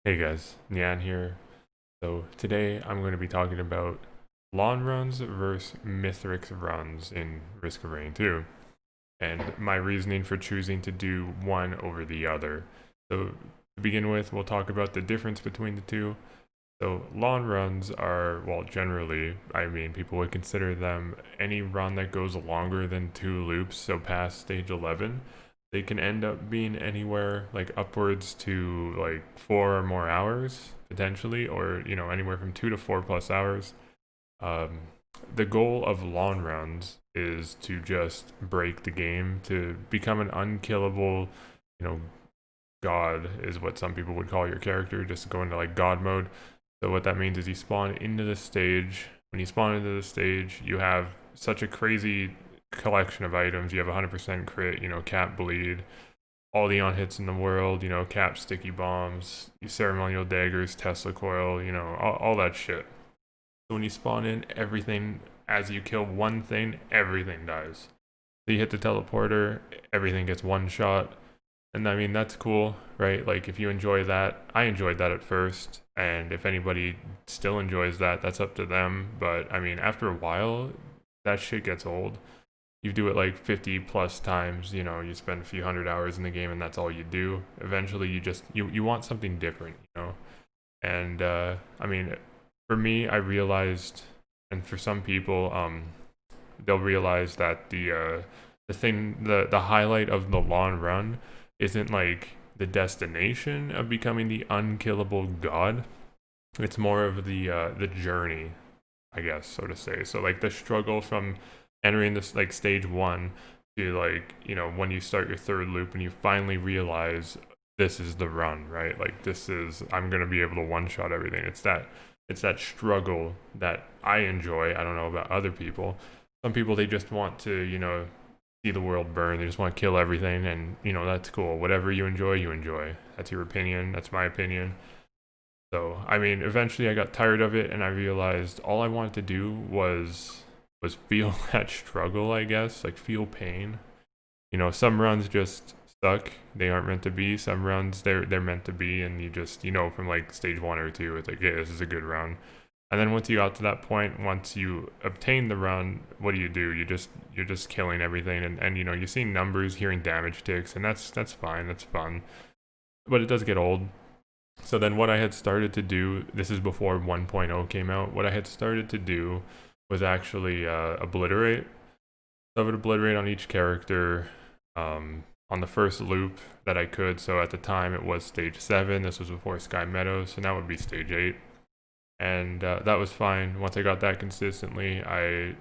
Hey guys, Nyan here. So today I'm going to be talking about lawn runs versus Mythrix runs in Risk of Rain 2, and my reasoning for choosing to do one over the other. So to begin with, we'll talk about the difference between the two. So lawn runs are, well, generally, I mean, people would consider them any run that goes longer than 2 loops, so past stage 11. They can end up being anywhere like upwards to like 4 or more hours potentially, or anywhere from 2 to 4 plus hours. Um, the goal of lawn runs is to just break the game, to become an unkillable, you know, god is what some people would call your character, just go into like god mode. So what that means is you spawn into the stage. When you spawn into the stage, you have such a crazy collection of items. You have 100% crit, cap bleed, all the on hits in the world, cap sticky bombs, ceremonial daggers, Tesla coil, all that shit. So when you spawn in, everything, as you kill one thing, everything dies. So you hit the teleporter, everything gets one shot. And I mean, that's cool, right? Like, if you enjoy that, I enjoyed that at first. And if anybody still enjoys that, that's up to them. But I mean, after a while, that shit gets old. You do it like 50 plus times, you spend a few 100 hours in the game and that's all you do. Eventually, you want something different. And I mean, for me, I realized, and for some people, they'll realize that the highlight of the long run isn't like the destination of becoming the unkillable god. It's more of the journey, I guess, so to say. So like the struggle from entering this like stage one to like when you start your third loop and you finally realize this is the run, right? Like I'm gonna be able to one shot everything. It's that struggle that I enjoy. I don't know about other people. Some people, they just want to see the world burn. They just want to kill everything, and that's cool. Whatever you enjoy, you enjoy. That's your opinion. That's my opinion. So I mean, eventually I got tired of it, and I realized all I wanted to do was feel that struggle. I guess, like, feel pain. Some runs just suck. They aren't meant to be. Some runs, they're meant to be, and you just from like stage 1 or 2, it's like, yeah, this is a good run. And then once you got to that point, once you obtain the run, what do? You're just killing everything, and you're seeing numbers, hearing damage ticks, and that's fine, that's fun. But it does get old. So then what I had started to do, this is before 1.0 came out, what I had started to do was actually obliterate. So I would obliterate on each character on the first loop that I could. So at the time it was stage 7. This was before Sky Meadows, so now it would be stage 8. And that was fine. Once I got that consistently, I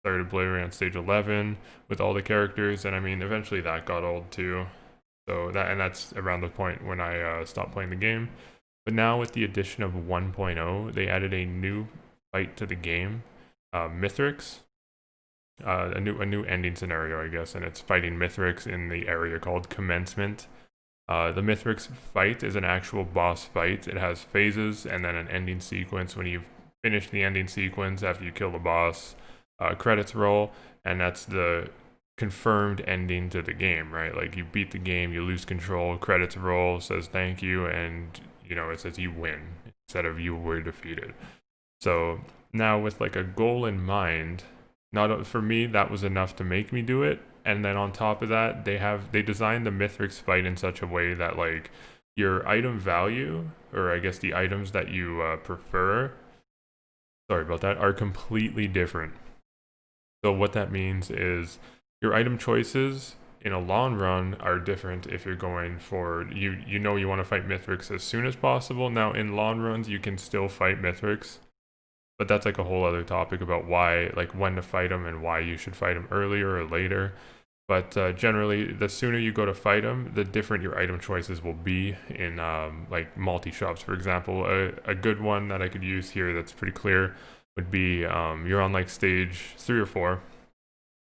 started obliterating on stage 11 with all the characters, and I mean, eventually that got old too. So that's around the point when I stopped playing the game. But now with the addition of 1.0, they added a new fight to the game, Mythrix, a new ending scenario, I guess, and it's fighting Mythrix in the area called Commencement. The Mythrix fight is an actual boss fight. It has phases and then an ending sequence. When you finish the ending sequence after you kill the boss, credits roll, and that's the confirmed ending to the game, right? Like, you beat the game, you lose control, credits roll, says thank you, and it says you win instead of you were defeated. So now with like a goal in mind, not for me, that was enough to make me do it. And then on top of that, they designed the Mythrix fight in such a way that, like, your item value, or I guess the items that you prefer, sorry about that, are completely different. So what that means is your item choices in a long run are different if you're going for you want to fight Mythrix as soon as possible. Now in long runs you can still fight Mythrix, but that's like a whole other topic about why, like, when to fight them and why you should fight them earlier or later. But generally, the sooner you go to fight them, the different your item choices will be in like multi-shops. For example, a good one that I could use here that's pretty clear would be you're on like stage 3 or 4,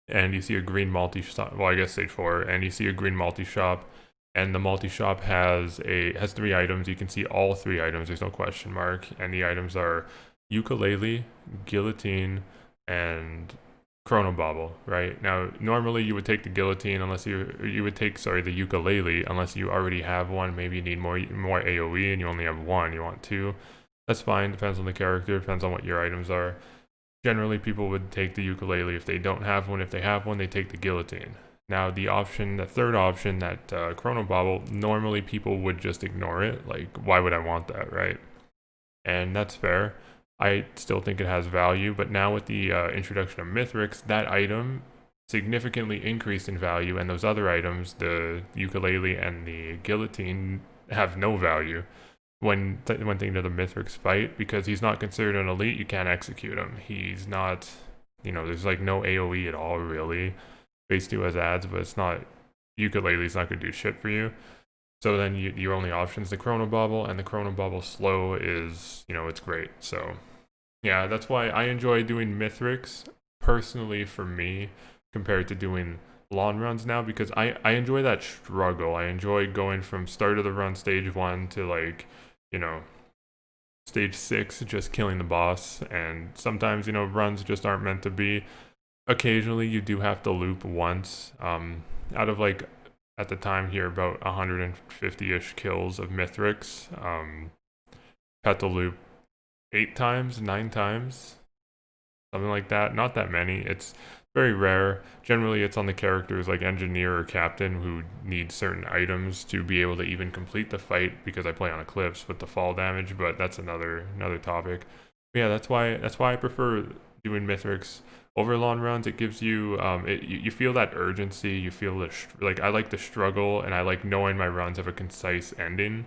and you see a green multi-shop, well, I guess stage 4, and you see a green multi-shop, and the multi-shop has 3 items. You can see all 3 items, there's no question mark, and the items are ukulele, guillotine, and Chrono Bobble, right? Now, normally you would take the guillotine unless you would take, sorry, the ukulele unless you already have one. Maybe you need more AoE and you only have one. You want two. That's fine. Depends on the character. Depends on what your items are. Generally, people would take the ukulele if they don't have one. If they have one, they take the guillotine. Now, the third option, that Chrono Bobble, normally people would just ignore it. Like, why would I want that, right? And that's fair. I still think it has value, but now with the introduction of Mythrix, that item significantly increased in value, and those other items, the ukulele and the guillotine, have no value when thinking of the Mythrix fight, because he's not considered an elite. You can't execute him. He's not, there's like no AoE at all really. Phase 2 has ads, but it's not, ukulele's not going to do shit for you. So then your only option is the Chrono Bobble, and the Chrono Bobble slow is, it's great. So yeah, that's why I enjoy doing Mythrix personally for me compared to doing lawn runs now, because I enjoy that struggle. I enjoy going from start of the run stage 1 to like, stage 6, just killing the boss. And sometimes, runs just aren't meant to be. Occasionally you do have to loop once. Out of like, at the time here, about 150-ish kills of Mythrix. Had to loop 8 times, 9 times, something like that. Not that many. It's very rare. Generally, it's on the characters like Engineer or Captain who need certain items to be able to even complete the fight, because I play on Eclipse with the fall damage, but that's another topic. But yeah, that's why I prefer doing Mythrix over long runs. It gives you you feel that urgency. You feel like I like the struggle, and I like knowing my runs have a concise ending.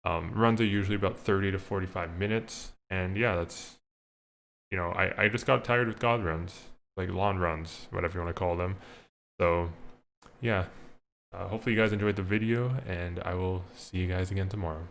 Runs are usually about 30 to 45 minutes, and yeah, that's, I just got tired with God runs, like lawn runs, whatever you want to call them. So yeah, hopefully you guys enjoyed the video, and I will see you guys again tomorrow.